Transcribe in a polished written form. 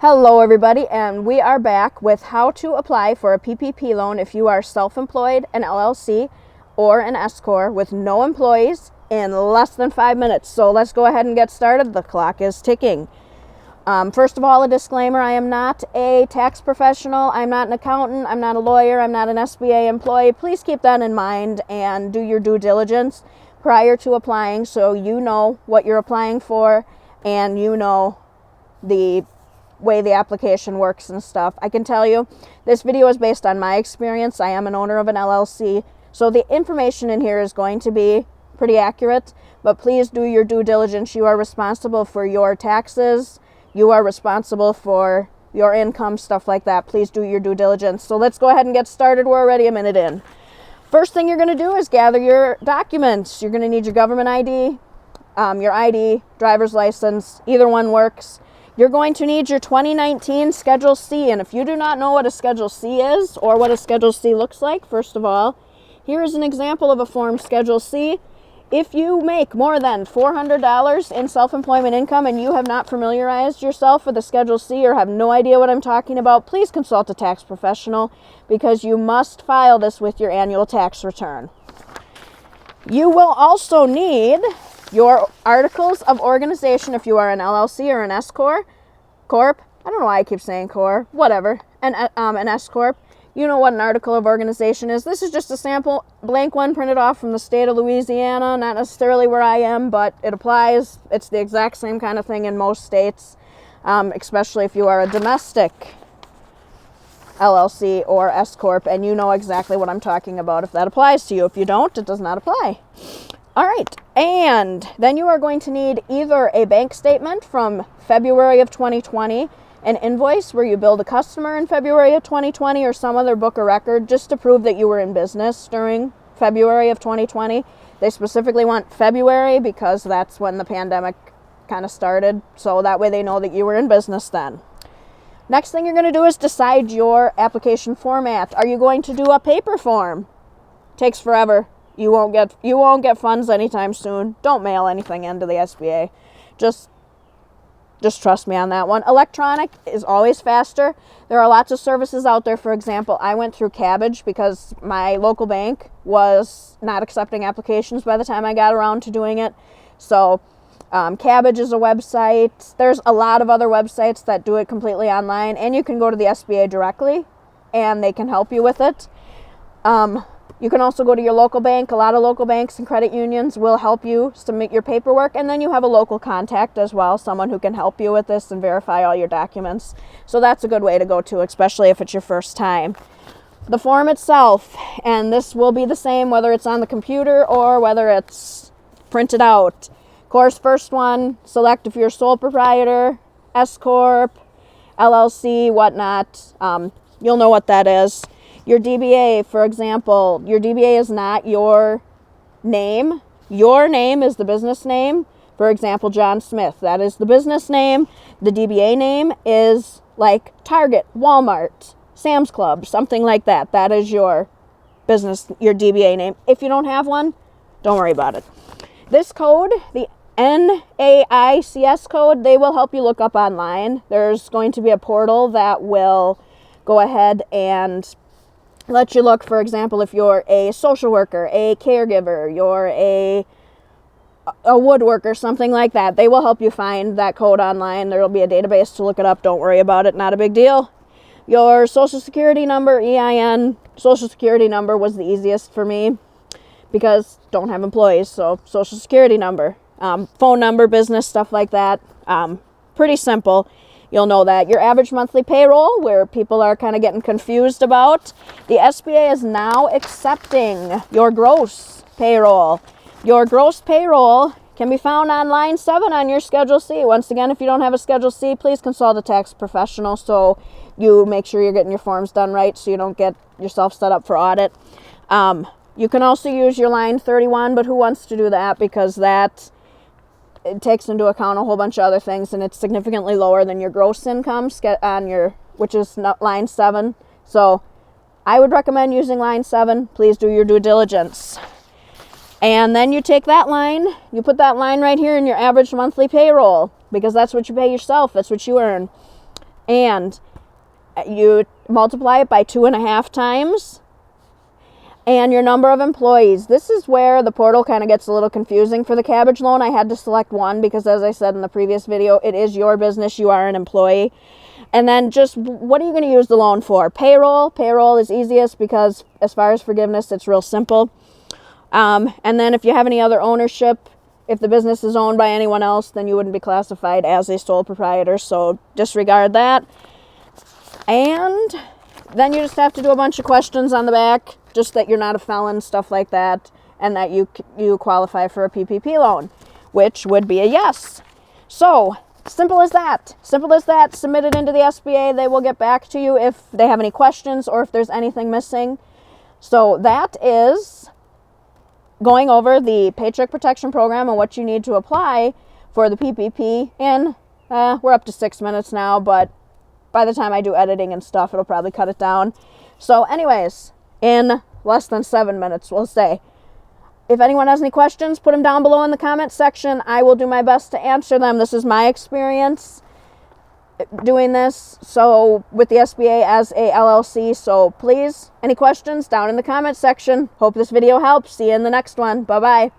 Hello everybody, and we are back with how to apply for a PPP loan if you are self-employed, an LLC, or an S-Corp with no employees in less than 5 minutes. So let's go ahead and get started. The clock is ticking. First of all, a disclaimer, I am not a tax professional, I'm not an accountant, I'm not a lawyer, I'm not an SBA employee. Please keep that in mind and do your due diligence prior to applying so you know what you're applying for and you know the way the application works and stuff. I can tell you this video is based on my experience. I am an owner of an LLC, so the information in here is going to be pretty accurate, but please do your due diligence. You are responsible for your taxes, you are responsible for your income, stuff like that. Please do your due diligence. So let's go ahead and get started. We're already a minute in. First thing you're going to do is gather your documents. You're going to need your government ID, your ID, driver's license, either one works. You're going to need your 2019 Schedule C, and if you do not know what a Schedule C is or what a Schedule C looks like, first of all, here is an example of a form Schedule C. If you make more than $400 in self-employment income and you have not familiarized yourself with a Schedule C or have no idea what I'm talking about, please consult a tax professional because you must file this with your annual tax return. You will also need your articles of organization if you are an LLC or an S-Corp. I don't know why I keep saying Corp. Whatever. An S-Corp. You know what an article of organization is. This is just a sample blank one printed off from the state of Louisiana. Not necessarily where I am, but it applies. It's the exact same kind of thing in most states, especially if you are a domestic LLC or S-Corp, and you know exactly what I'm talking about if that applies to you. If you don't, it does not apply. All right, and then you are going to need either a bank statement from February of 2020, an invoice where you billed a customer in February of 2020, or some other book or record just to prove that you were in business during February of 2020. They specifically want February because that's when the pandemic kind of started, so that way they know that you were in business then. Next thing you're going to do is decide your application format. Are you going to do a paper form? Takes forever. You won't get funds anytime soon. Don't mail anything into the SBA. Just trust me on that one. Electronic is always faster. There are lots of services out there. For example, I went through Cabbage because my local bank was not accepting applications by the time I got around to doing it. So Cabbage is a website. There's a lot of other websites that do it completely online, and you can go to the SBA directly and they can help you with it. You can also go to your local bank. A lot of local banks and credit unions will help you submit your paperwork, and then you have a local contact as well, someone who can help you with this and verify all your documents. So that's a good way to go to, especially if it's your first time. The form itself, and this will be the same whether it's on the computer or whether it's printed out. Of course, first one, select if you're a sole proprietor, S-Corp, LLC, whatnot. You'll know what that is. Your DBA, for example, your DBA is not your name. Your name is the business name. For example, John Smith, that is the business name. The DBA name is like Target, Walmart, Sam's Club, something like that. That is your business, your DBA name. If you don't have one, don't worry about it. This code, the Naics Code, they will help you look up online. There's going to be a portal that will go ahead and let you look, for example, if you're a social worker, a caregiver, you're a woodworker, something like that. They will help you find that code online. There will be a database to look it up. Don't worry about it. Not a big deal. Your social security number, EIN, social security number was the easiest for me because don't have employees, so social security number. Phone number, business, stuff like that. Pretty simple. You'll know that. Your average monthly payroll, where people are kind of getting confused about. The SBA is now accepting your gross payroll. Your gross payroll can be found on line 7 on your Schedule C. Once again, if you don't have a Schedule C, please consult a tax professional so you make sure you're getting your forms done right so you don't get yourself set up for audit. You can also use your line 31, but who wants to do that? Because it takes into account a whole bunch of other things, and it's significantly lower than your gross income which is line 7. So I would recommend using line 7. Please do your due diligence. And then you take that line, you put that line right here in your average monthly payroll, because that's what you pay yourself, that's what you earn. and you multiply it by 2.5 times, and your number of employees. This is where the portal kind of gets a little confusing. For the cabbage loan, I had to select one because, as I said in the previous video, it is your business. You are an employee. And then just what are you going to use the loan for? Payroll. Payroll is easiest because as far as forgiveness, it's real simple. And then if you have any other ownership, if the business is owned by anyone else, then you wouldn't be classified as a sole proprietor. So disregard that. And then you just have to do a bunch of questions on the back, just that you're not a felon, stuff like that, and that you qualify for a PPP loan, which would be a yes. So simple as that. Simple as that. Submit it into the SBA. They will get back to you if they have any questions or if there's anything missing. So that is going over the Paycheck Protection Program and what you need to apply for the PPP. And we're up to 6 minutes now, but by the time I do editing and stuff, it'll probably cut it down. So anyways, in less than 7 minutes, we'll say. If anyone has any questions, put them down below in the comments section. I will do my best to answer them. This is my experience doing this, so with the SBA as a LLC. So please, any questions down in the comments section. Hope this video helps. See you in the next one. Bye-bye.